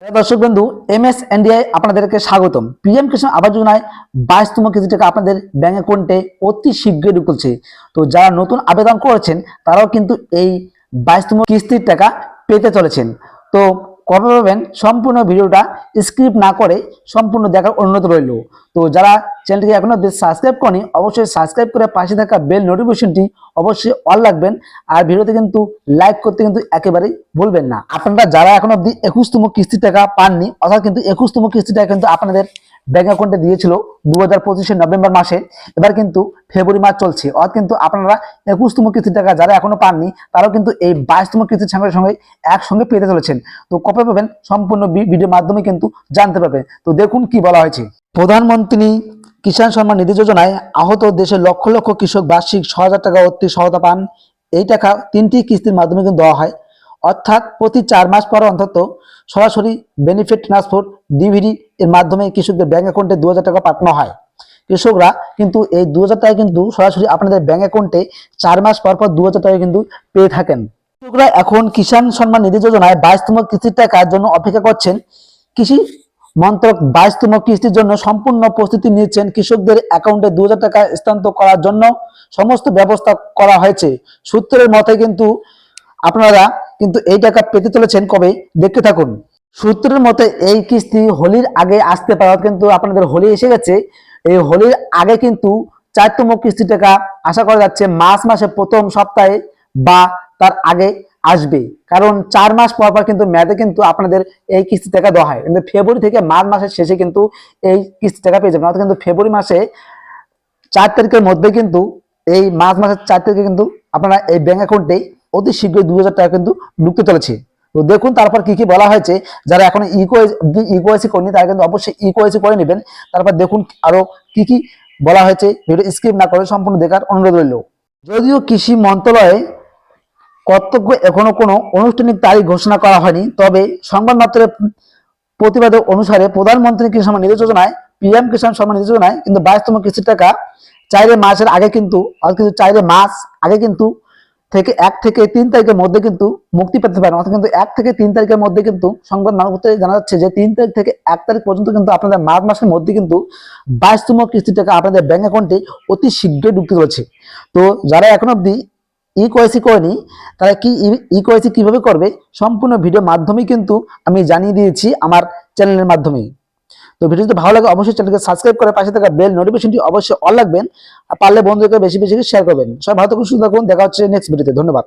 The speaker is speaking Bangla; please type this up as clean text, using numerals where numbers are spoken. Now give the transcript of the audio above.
দর্শক বন্ধু, MSNDI আপনাদেরকে স্বাগতম। পিএম কিষাণ আবাস যোজনায় 22তম কিস্তি টাকা আপনাদের ব্যাংক অ্যাকাউন্টে অতি শীঘ্রই ঢুকছে। তো যারা নতুন আবেদন করেছেন তারাও কিন্তু এই 22তম কিস্তির টাকা পেতে চলেছেন। তো কবে পাবেন সম্পূর্ণ ভিডিওটা স্কিপ না করে সম্পূর্ণ দেখার অনুরোধ রইল। তো যারা চ্যানেলটিকে এখনো সাবস্ক্রাইব করেনি অবশ্যই সাবস্ক্রাইব করে পাশে থাকা বেল নোটিফিকেশনটি অবশ্যই অল রাখবেন। আর ভিডিওতে কিন্তু লাইক করতে কিন্তু একেবারেই ভুলবেন না। আপনারা যারা এখন অব্দি 21তম কিস্তির টাকা পাননি, অর্থাৎ কিন্তু 21তম কিস্তি টাকা কিন্তু আপনাদের ব্যাংক অ্যাকাউন্টে দিয়েছিল 2025 নভেম্বর মাসে। এবার কিন্তু ফেব্রুয়ারি মাস চলছে, অর্থাৎ কিন্তু আপনারা 21তম কিস্তির টাকা যারা এখনো পাননি তারাও কিন্তু এই 22তম কিস্তির সঙ্গে সঙ্গে একসঙ্গে পেতে চলেছেন। তো কবে পাবেন সম্পূর্ণ ভিডিওর মাধ্যমে কিন্তু জানতে পারবেন। তো দেখুন কি বলা হয়েছে। প্রধানমন্ত্রী কিষাণ সম্মান নিধি যোজনায় আহত দেশের লক্ষ লক্ষ কৃষক বার্ষিক 6,000 টাকা অর্থনৈতিক সহায়তা পান। এই টাকা 3টি কিস্তির মাধ্যমে কিন্তু দেওয়া হয়, অর্থাৎ প্রতি 4 মাস পর অন্তত সরাসরি বেনিফিট ট্রান্সফার ডিভিডি এর মাধ্যমে কৃষকদের ব্যাংক অ্যাকাউন্টে 2,000 টাকা পাঠানো হয়। কৃষকরা কিন্তু এই 2,000 টাকা কিন্তু সরাসরি আপনাদের ব্যাংক অ্যাকাউন্টে 4 মাস পর পর 2,000 টাকা কিন্তু পেয়ে থাকেন। কৃষকরা এখন কিষাণ সম্মান নিধি যোজনায় 22তম কিস্তির টাকার জন্য অপেক্ষা করছেন। কৃষি মন্ত্রক 22তম কিস্তির জন্য সম্পূর্ণ প্রস্তুতি নিচ্ছেন। কৃষকদের অ্যাকাউন্টে 2,000 টাকা স্থানান্তর করার জন্য সমস্ত ব্যবস্থা করা হয়েছে। সূত্রের মতে কিন্তু আপনারা কিন্তু এই টাকা পেতে চলেছেন কবে, দেখতে থাকুন। সূত্রের মতে এই কিস্তি হোলির আগে আসতে পারে, কিন্তু আপনাদের হোলি এসে গেছে। এই হোলির আগে কিন্তু 4তম কিস্তি টাকা আশা করা যাচ্ছে মার্চ মাসের প্রথম সপ্তাহে বা তার আগে আসবে। কারণ 4 মাস পর পর কিন্তু মেয়াদে কিন্তু আপনাদের এই কিস্তি টাকা দেওয়া হয়, কিন্তু ফেব্রুয়ারি থেকে মার্চ মাসের শেষে কিন্তু এই কিস্তি টাকা পেয়ে যাবেন। অর্থাৎ কিন্তু ফেব্রুয়ারি মাসে 4 তারিখের মধ্যে কিন্তু এই মার্চ মাসের 4 তারিখে কিন্তু আপনারা এই ব্যাংক অ্যাকাউন্টে অতি শীঘ্রই 2,000 টাকা কিন্তু ঢুকতে চলেছে। তো দেখুন তারপর কি কি বলা হয়েছে। যারা এখন ইকোয়েসি করেনি তারা কিন্তু অবশ্যই ইকোয়েসি করে নেবেন। তারপর দেখুন আরো কি কি বলা হয়েছে, ভিডিও স্কিপ না করে সম্পূর্ণ দেখার অনুরোধ রইল। যদিও কৃষি মন্ত্রণালয়ে কর্তব্য এখনো কোনো আনুষ্ঠানিক তারিখ ঘোষণা করা হয়নি, তবে সংবাদ মাধ্যমের প্রতিবেদন অনুসারে প্রধানমন্ত্রী কিষাণ সম্মান নিধি যোজনায় পিএম কিষাণ সম্মান নিধি যোজনায় কিন্তু 22তম কিস্তির টাকা 4 মাসের আগে কিন্তু 4 মাস আগে কিন্তু থেকে 1 থেকে 3 তারিখের মধ্যে কিন্তু মুক্তি পেতে পারেন। অর্থাৎ কিন্তু 1 থেকে 3 তারিখের মধ্যে কিন্তু সংবাদ মাধ্যমে জানা যাচ্ছে যে 3 তারিখ থেকে 1 তারিখ পর্যন্ত কিন্তু আপনাদের মার্চ মাসের মধ্যে কিন্তু 22তম কিস্তি টাকা আপনাদের ব্যাংক অ্যাকাউন্টে অতি শীঘ্রই ঢুকতে চলেছে। তো যারা এখন অবধি ইকোয়েসি করেনি তারা কি ইকোয়েসি কিভাবে করবে সম্পূর্ণ ভিডিওর মাধ্যমে কিন্তু আমি জানিয়ে দিয়েছি আমার চ্যানেলের মাধ্যমে। তো ভিডিও যদি ভালো লাগে অবশ্যই চ্যানেলকে সাবস্ক্রাইব করে পাশে থাকা বেল নোটিফিকেশনটি অবশ্যই অল রাখবেন। আর পারলে বন্ধুদেরকে বেশি বেশি শেয়ার করবেন। সবাই ভালো থাকুন, সুস্থ থাকুন। দেখা হচ্ছে নেক্সট ভিডিওতে। ধন্যবাদ।